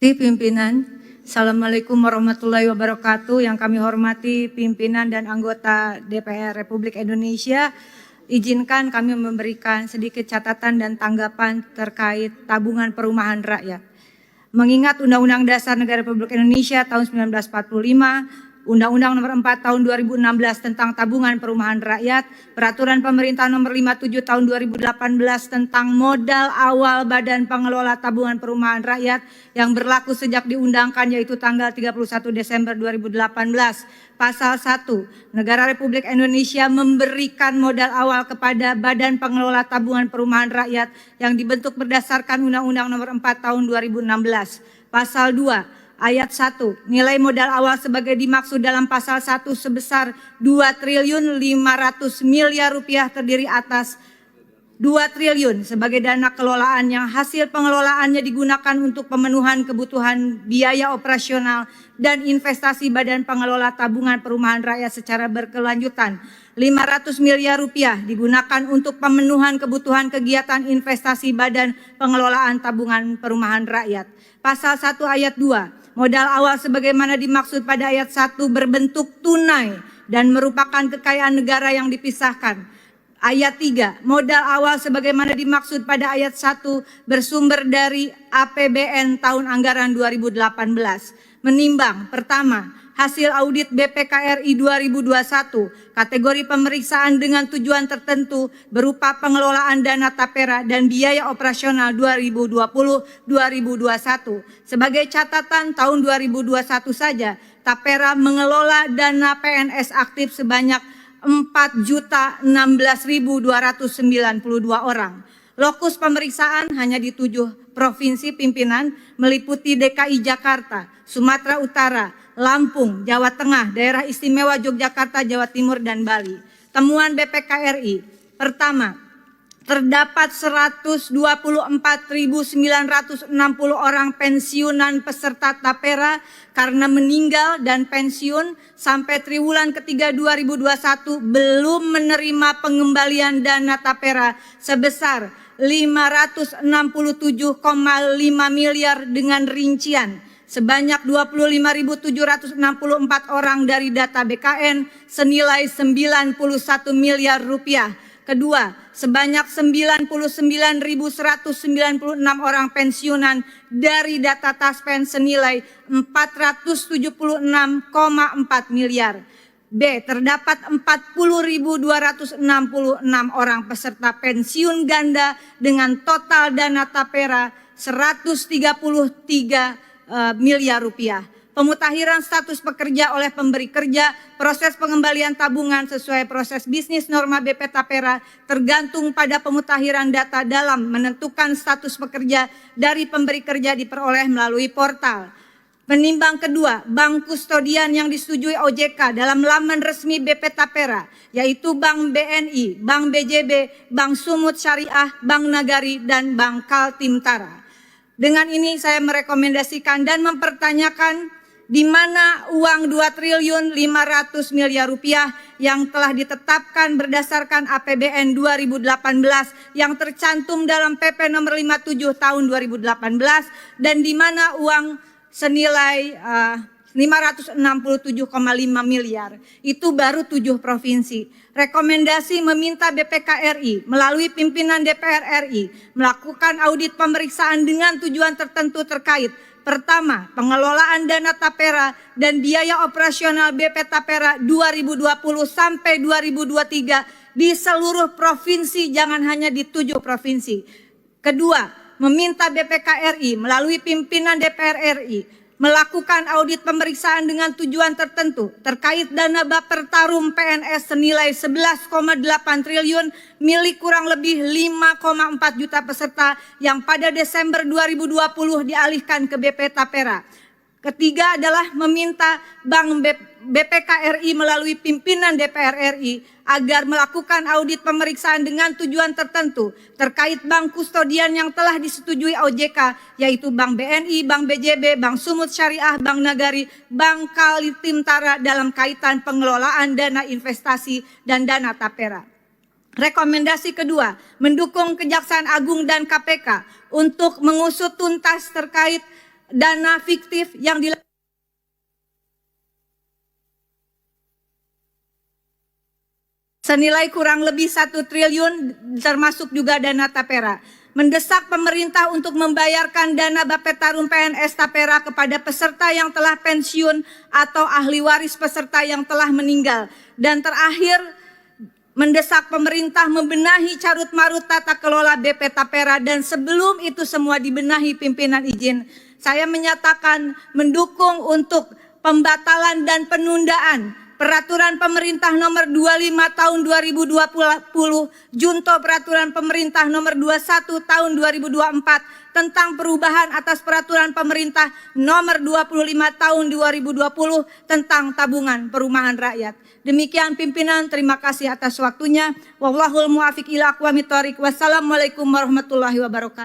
Pimpinan, Assalamualaikum warahmatullahi wabarakatuh. Yang kami hormati pimpinan dan anggota DPR Republik Indonesia, izinkan kami memberikan sedikit catatan dan tanggapan terkait tabungan perumahan rakyat. Mengingat Undang-Undang Dasar Negara Republik Indonesia tahun 1945, Undang-Undang Nomor 4 Tahun 2016 tentang Tabungan Perumahan Rakyat, Peraturan Pemerintah Nomor 57 Tahun 2018 tentang modal awal Badan Pengelola Tabungan Perumahan Rakyat yang berlaku sejak diundangkan, yaitu tanggal 31 Desember 2018. Pasal 1, Negara Republik Indonesia memberikan modal awal kepada Badan Pengelola Tabungan Perumahan Rakyat yang dibentuk berdasarkan Undang-Undang Nomor 4 Tahun 2016. Pasal 2, Ayat 1, nilai modal awal sebagai dimaksud dalam pasal 1 sebesar 2.500 miliar rupiah terdiri atas 2 triliun sebagai dana kelolaan yang hasil pengelolaannya digunakan untuk pemenuhan kebutuhan biaya operasional dan investasi Badan Pengelola Tabungan Perumahan Rakyat secara berkelanjutan. 500 miliar rupiah digunakan untuk pemenuhan kebutuhan kegiatan investasi Badan Pengelolaan Tabungan Perumahan Rakyat. Pasal 1 ayat 2, modal awal sebagaimana dimaksud pada ayat 1 berbentuk tunai dan merupakan kekayaan negara yang dipisahkan. Ayat 3, modal awal sebagaimana dimaksud pada ayat 1 bersumber dari APBN tahun anggaran 2018. Menimbang, pertama, hasil audit BPKRI 2021, kategori pemeriksaan dengan tujuan tertentu berupa pengelolaan dana tapera dan biaya operasional 2020-2021. Sebagai catatan, tahun 2021 saja tapera mengelola dana PNS aktif sebanyak 4.016.292 orang. Lokus pemeriksaan hanya di 7 provinsi pimpinan, meliputi DKI Jakarta, Sumatera Utara, Lampung, Jawa Tengah, Daerah Istimewa Yogyakarta, Jawa Timur, dan Bali. Temuan BPKRI, pertama, terdapat 124.960 orang pensiunan peserta tapera karena meninggal dan pensiun sampai triwulan ketiga 2021 belum menerima pengembalian dana tapera sebesar 567,5 miliar dengan rincian sebanyak 25.764 orang dari data BKN senilai 91 miliar rupiah. Kedua, sebanyak 99.196 orang pensiunan dari data Taspen senilai 476,4 miliar. B, terdapat 40.266 orang peserta pensiun ganda dengan total dana tapera 133 miliar rupiah. Pemutakhiran status pekerja oleh pemberi kerja, proses pengembalian tabungan sesuai proses bisnis norma BP Tapera tergantung pada pemutakhiran data dalam menentukan status pekerja dari pemberi kerja diperoleh melalui portal. Penimbang kedua, bank kustodian yang disetujui OJK dalam laman resmi BP Tapera, yaitu Bank BNI, Bank BJB, Bank Sumut Syariah, Bank Nagari, dan Bank Kaltimtara. Dengan ini saya merekomendasikan dan mempertanyakan di mana uang 2.500 miliar rupiah yang telah ditetapkan berdasarkan APBN 2018 yang tercantum dalam PP nomor 57 tahun 2018 dan di mana uang senilai 567,5 miliar. Itu baru 7 provinsi. Rekomendasi meminta BPKRI melalui pimpinan DPR RI melakukan audit pemeriksaan dengan tujuan tertentu terkait. Pertama, pengelolaan dana tapera dan biaya operasional BP Tapera 2020 sampai 2023 di seluruh provinsi, jangan hanya di 7 provinsi. Kedua, meminta BPKRI melalui pimpinan DPR RI melakukan audit pemeriksaan dengan tujuan tertentu terkait dana Bapertarum PNS senilai 11,8 triliun milik kurang lebih 5,4 juta peserta yang pada Desember 2020 dialihkan ke BP Tapera. Ketiga adalah meminta Bank BPKRI melalui pimpinan DPR RI agar melakukan audit pemeriksaan dengan tujuan tertentu terkait bank kustodian yang telah disetujui OJK, yaitu Bank BNI, Bank BJB, Bank Sumut Syariah, Bank Nagari, Bank Kaltimtara dalam kaitan pengelolaan dana investasi dan dana tapera. Rekomendasi kedua, mendukung Kejaksaan Agung dan KPK untuk mengusut tuntas terkait dana fiktif yang senilai kurang lebih 1 triliun termasuk juga dana tapera. Mendesak pemerintah untuk membayarkan dana Bapetarum PNS Tapera kepada peserta yang telah pensiun atau ahli waris peserta yang telah meninggal. Dan terakhir, mendesak pemerintah membenahi carut-marut tata kelola BP Tapera, dan sebelum itu semua dibenahi pimpinan izin, saya menyatakan mendukung untuk pembatalan dan penundaan Peraturan Pemerintah Nomor 25 Tahun 2020, Junto Peraturan Pemerintah Nomor 21 Tahun 2024 tentang perubahan atas Peraturan Pemerintah Nomor 25 Tahun 2020 tentang tabungan perumahan rakyat. Demikian pimpinan, terima kasih atas waktunya. Wallahul muwaffiq ila aqwamit thoriq. Wassalamualaikum warahmatullahi wabarakatuh.